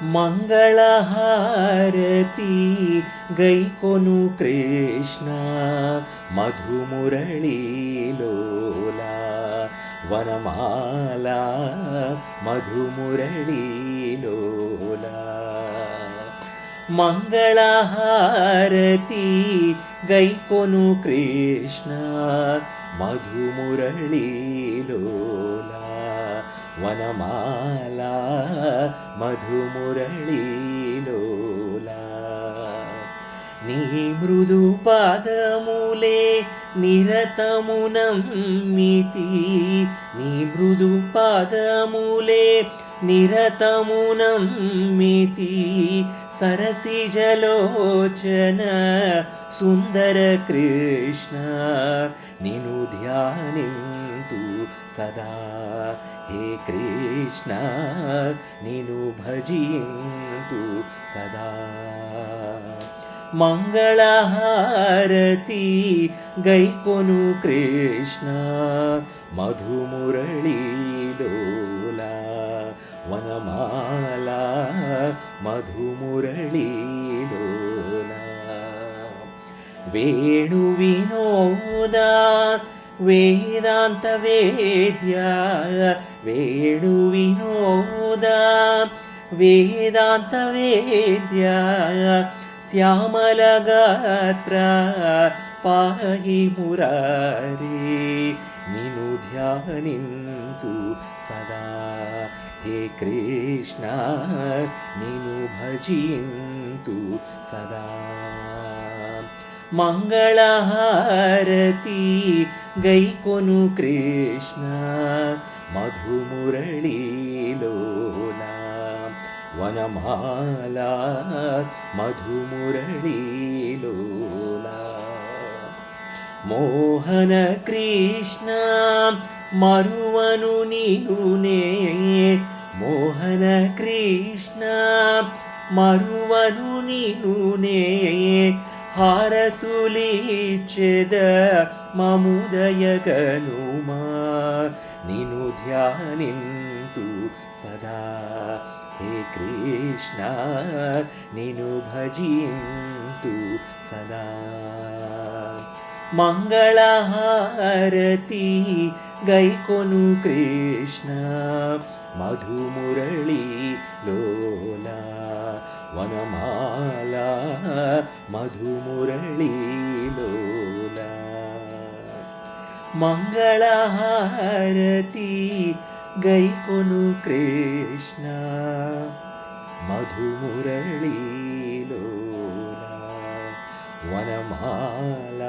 ಮಂಗಳಹಾರತಿ ಗೈಕೊನು ಕೃಷ್ಣ ಮಧುಮುರಳಿ ಲೋಲ ವನಮಾಲ ಮಧುಮುರಳಿ ಲೋಲ. ಮಂಗಳಹಾರತಿ ಗೈಕೊನು ಕೃಷ್ಣ ಮಧುಮುರಳಿ ಲೋಲ ವನಮಾಲ ಮಧುಮುರಳಿ ಲೋಲ. ನೀ ಮೃದು ಪಾದಮೂಲೆ ನಿರತಮುನಮ್ಮಿತಿ, ನೀ ಮೃದು ಪಾದಮೂಲೆ ನಿರತಮುನಮ್ಮಿತಿ. ಸರಸಿಜಲೋಚನ ಸುಂದರ ಕೃಷ್ಣ ನೀನು ಧ್ಯಾನಿಂತು ಸದಾ. ಹೇ ಕೃಷ್ಣ ನೀನು ಭಜಿಂತು ಸದಾ. ಮಂಗಳಹಾರತಿ ಗೈಕೊನು ಕೃಷ್ಣ ಮಧುಮುರಳಿ ಲೋಲ ವನಮಾಲ ಮಧುಮುರಳಿ ಲೋಲ. ವೇಣು ವಿನೋದ ವೇದಾಂತ ವೇದ್ಯ, ವೇಣು ವಿನೋದ ವೇದಾಂತ ವೇದ್ಯ. ಶ್ಯಾಮಲಗಾತ್ರ ಪಾಹಿ ಮುರಾರಿ ನೀನು ಧ್ಯಾನಿಂತು ಸದಾ. ಹೇ ಕೃಷ್ಣ ನೀನು ಭಜಿಂತು ಸದಾ. ಮಂಗಳಹಾರತಿ ಗೈಕೊನು ಕೃಷ್ಣ ಮಧುಮುರಳಿ ಲೋಲ ವನಮಾಲ ಮಧುಮುರಳಿ ಲೋಲ. ಮೋಹನ ಕೃಷ್ಣ ಮರುವನು ನೀನುನೇ, ಮೋಹನ ಕೃಷ್ಣ ಮರುವನು ನೀನುನೇ. ಹಾರತುಲಿಚೆದ ಮಮುದಯ ಗನುಮ ನೀನು ಧ್ಯಾನಿಂತು ಸದಾ. ಹೇ ಕೃಷ್ಣ ನೀನು ಭಜಿಂತು ಸದಾ. ಮಂಗಳಹಾರತಿ ಗೈಕೊನು ಕೃಷ್ಣ ಮಧುಮುರಳಿ ಲೋಲ ವನಮಾಲ ಮಧುಮುರಳಿ ಲೋಲ. ಮಂಗಳಹಾರತಿ ಗೈಕೊನು ಕೃಷ್ಣ ಮಧುಮುರಳಿ ಲೋಲ ವನಮಾಲ